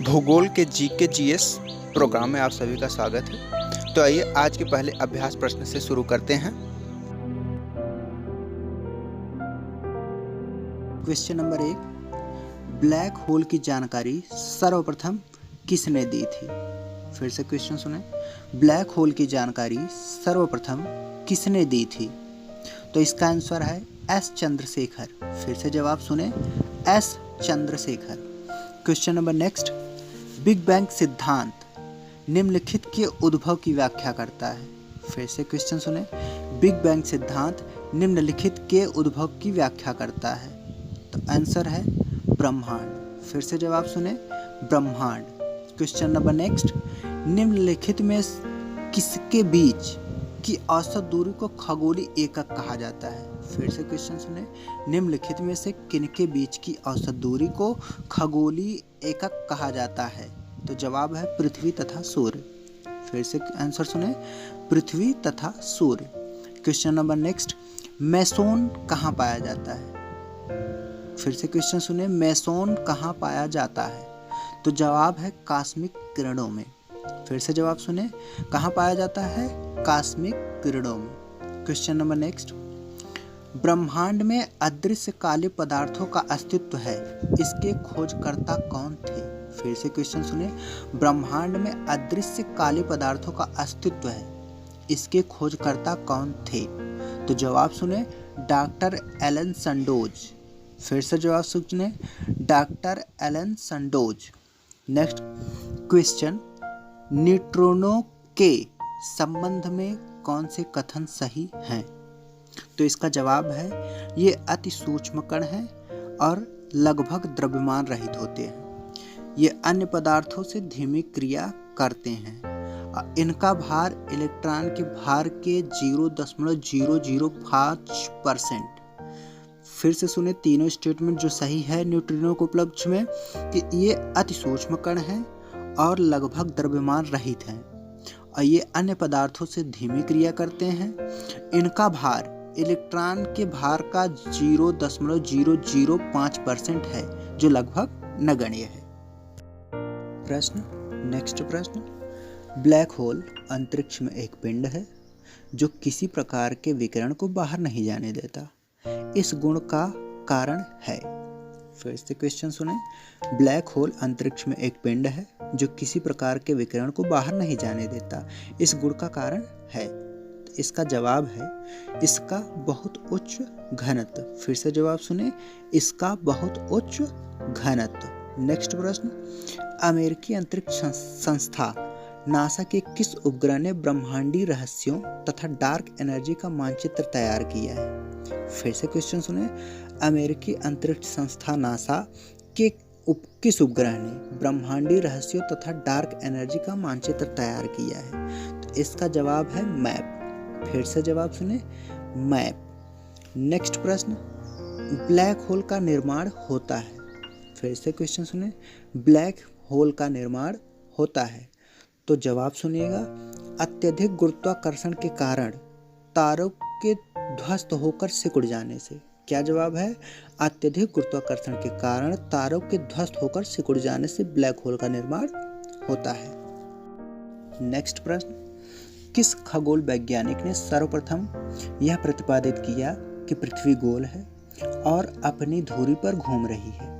भूगोल के GK GS programme में आप सभी का स्वागत है। तो आइए आज के पहले अभ्यास प्रश्न से शुरू करते हैं। क्वेश्चन नंबर 1, ब्लैक होल की जानकारी सर्वप्रथम किसने दी थी? फिर से क्वेश्चन सुने, ब्लैक होल की जानकारी सर्वप्रथम किसने दी थी? तो इसका आंसर है एस चंद्रशेखर। फिर से जवाब सुने, S Chandrashekhar. Question number next, big bang सिद्धांत निम्नलिखित के उद्भव की व्याख्या करता है। फिर से क्वेश्चन सुने, बिग बैंग सिद्धांत निम्नलिखित के उद्भव की व्याख्या करता है। तो आंसर है ब्रह्मांड। फिर से जवाब सुने, ब्रह्मांड। क्वेश्चन नंबर नेक्स्ट, निम्नलिखित में किसके बीच की औसत दूरी को खगोलीय एकक कहा जाता है? फिर से क्वेश्चन सुने, निम्नलिखित में से किनके बीच की औसत दूरी को खगोलीय एकक कहा जाता है? तो जवाब है पृथ्वी तथा सूर्य। फिर से आंसर सुने, पृथ्वी तथा सूर्य। क्वेश्चन नंबर नेक्स्ट, मेसोन कहाँ पाया जाता है? फिर से क्वेश्चन सुने, मेसोन कहाँ पाया जाता है? तो जवाब है कास्मिक किरणों में। फिर से जवाब सुने, कहाँ पाया जाता है? कास्मिक किरणों में। क्वेश्चन नंबर नेक्स्ट, ब्रह्मांड में अदृश्य काले पदार्थों का अस्तित्व है, इसके खोजकर्ता कौन थे? फिर से क्वेश्चन सुने, ब्रह्मांड में अदृश्य काले पदार्थों का अस्तित्व है, इसके खोजकर्ता कौन थे? तो जवाब सुने, डॉक्टर एलन संडोज। फिर से जवाब सुने, डॉक्टर एलन संडोज। नेक्स्ट क्वेश्चन, न्यूट्रॉनों के संबंध में कौन से कथन सही हैं? तो इसका जवाब है, ये अति सूक्ष्म कण हैं और लगभग द्रव्यमान रहित होते हैं। ये अन्य पदार्थों से धीमी क्रिया करते हैं। इनका भार इलेक्ट्रॉन के भार के 0.005%। फिर से सुने, तीनों स्टेटमेंट जो सही है न्यूट्रिनो के उपलक्ष्य में, कि ये अति सूक्ष्म कण हैं और लगभग द्रव्यमान रहित हैं और ये अन्य पदार्थों से धीमी क्रिया करते हैं। इनका भार इलेक्ट्रॉन के भार का 0.005% है, जो लगभग नगण्य है। प्रश्न, नेक्स्ट प्रश्न, ब्लैक होल अंतरिक्ष में एक पिंड है जो किसी प्रकार के विकिरण को बाहर नहीं जाने देता, इस गुण का कारण है? फिर से क्वेश्चन सुने, ब्लैक होल अंतरिक्ष में एक पिंड है जो किसी प्रकार के विकिरण को बाहर नहीं जाने देता, इस गुण का कारण है? तो इसका जवाब है, इसका बहुत उच्च घनत्व। फिर से जवाब सुने, इसका बहुत उच्च घनत्व। नेक्स्ट प्रश्न, अमेरिकी अंतरिक्ष संस्था नासा के किस उपग्रह ने ब्रह्मांडीय रहस्यों तथा डार्क एनर्जी का मानचित्र तैयार किया है? फिर से क्वेश्चन सुने, अमेरिकी अंतरिक्ष संस्था नासा के किस उपग्रह ने ब्रह्मांडीय रहस्यों तथा डार्क एनर्जी का मानचित्र तैयार किया है? तो इसका जवाब है मैप। फिर से जवाब सुने, मैप। नेक्स्ट प्रश्न, ब्लैक होल का निर्माण होता है। फिर से क्वेश्चन सुने, ब्लैक होल का निर्माण होता है। तो जवाब सुनिएगा, अत्यधिक गुरुत्वाकर्षण के कारण तारों के ध्वस्त होकर सिकुड़ जाने से। क्या जवाब है? अत्यधिक गुरुत्वाकर्षण के कारण तारों के ध्वस्त होकर सिकुड़ जाने से ब्लैक होल का निर्माण होता है। नेक्स्ट प्रश्न, किस खगोल वैज्ञानिक ने सर्वप्रथम यह प्रतिपादित किया कि पृथ्वी गोल है और अपनी धुरी पर घूम रही है?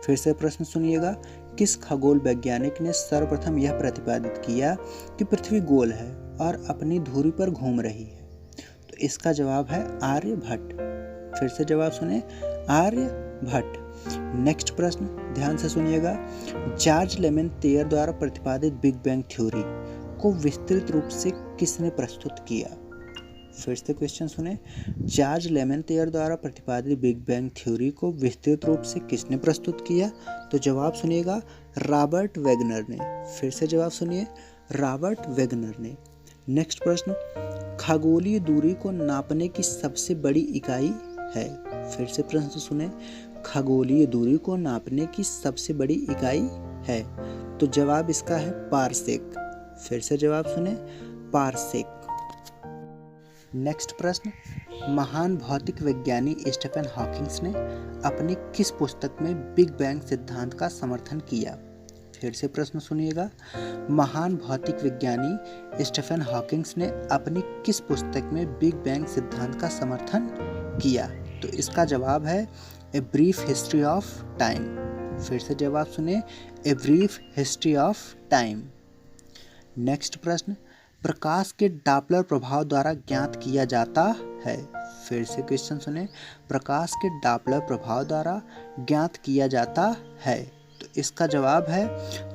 फिर से प्रश्न सुनिएगा, किस खगोल वैज्ञानिक ने सर्वप्रथम यह प्रतिपादित किया कि पृथ्वी गोल है और अपनी धुरी पर घूम रही है? तो इसका जवाब है आर्यभट्ट। फिर से जवाब सुने, आर्यभट्ट। नेक्स्ट प्रश्न ध्यान से सुनिएगा, जॉर्ज लेमेंतियर द्वारा प्रतिपादित बिग बैंग थ्योरी को विस्तृत रूप से किसने प्रस्तुत किया? फिर से क्वेश्चन सुने, जॉर्ज लेमेंतियर द्वारा प्रतिपादित बिग बैंग थ्योरी को विस्तृत रूप से किसने प्रस्तुत किया? तो जवाब सुनिएगा, रॉबर्ट वेगनर ने। फिर से जवाब सुनिए, रॉबर्ट वेगनर ने। नेक्स्ट प्रश्न, खगोलीय दूरी को नापने की सबसे बड़ी इकाई है? फिर से प्रश्न सुने, खगोलीय दूरी को नापने की सबसे बड़ी इकाई है? तो जवाब इसका है पारसेक। फिर से जवाब सुने, पारसेक। नेक्स्ट प्रश्न, महान भौतिक वैज्ञानी स्टीफन हॉकिंग ने अपनी किस पुस्तक में बिग बैंग सिद्धांत का समर्थन किया? फिर से प्रश्न सुनिएगा। महान भौतिक विज्ञानी स्टीफन हॉकिंग्स ने अपनी किस पुस्तक में बिग बैंग सिद्धांत का समर्थन किया? तो इसका जवाब है a brief history of time. फिर से जवाब सुने, a brief history of time. Next प्रश्न, प्रकाश के डॉपलर प्रभाव द्वारा ज्ञात किया जाता है। फिर से क्वेश्चन सुने, प्रकाश के डॉपलर प्रभाव द्वारा ज्ञात किया जाता है। तो इसका जवाब है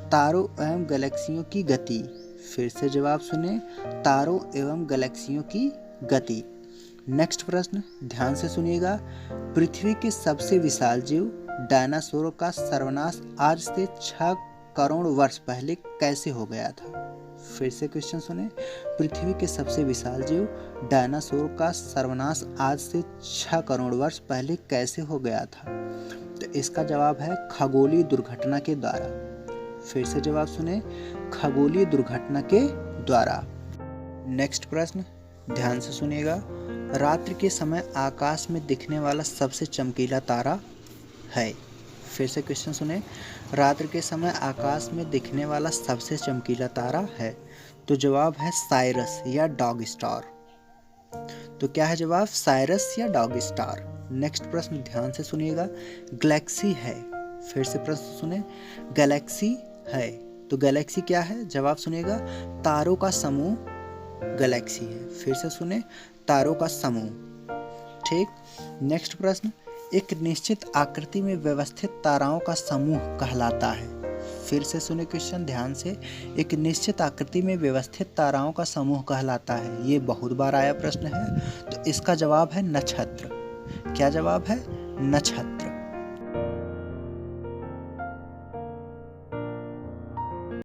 तारों एवं गैलेक्सियों की गति। फिर से जवाब सुने, तारों एवं गैलेक्सियों की गति। नेक्स्ट प्रश्न ध्यान से सुनिएगा। पृथ्वी के सबसे विशाल जीव डायनासोर का सर्वनाश आज से 6 करोड़ वर्ष पहले कैसे हो गया था? फिर से क्वेश्चन सुने, पृथ्वी के सबसे विशाल जीव डायनासोर का सर्वनाश आज से 6 करोड़ वर्ष पहले कैसे हो गया था? तो इसका जवाब है खगोलीय दुर्घटना के द्वारा। फिर से जवाब सुने, खगोलीय दुर्घटना के द्वारा। नेक्स्ट प्रश्न ध्यान से सुनिएगा। रात्रि के समय आकाश में दिखने वाला सबसे चमकीला तारा है। फिर से क्वेश्चन सुने, रात्रि के समय आकाश में दिखने वाला सबसे चमकीला तारा है। तो जवाब है साइरस या डॉग स्टार। तो क्या है जवाब? साइरस या डॉग स्टार। नेक्स्ट प्रश्न ध्यान से सुनिएगा। गैलेक्सी है। फिर से प्रश्न सुने, गैलेक्सी है। तो गैलेक्सी क्या है? जवाब सुनिएगा, तारों का समूह गैलेक्सी है। फिर से सुने, तारों का समूह। ठीक। नेक्स्ट प्रश्न, एक निश्चित आकृति में व्यवस्थित ताराओं का समूह कहलाता है। फिर से सुने क्वेश्चन ध्यान से, एक निश्चित आकृति में व्यवस्थित ताराओं का समूह कहलाता है। ये बहुत बार आया प्रश्न है। तो इसका जवाब है नक्षत्र। क्या जवाब है? नक्षत्र।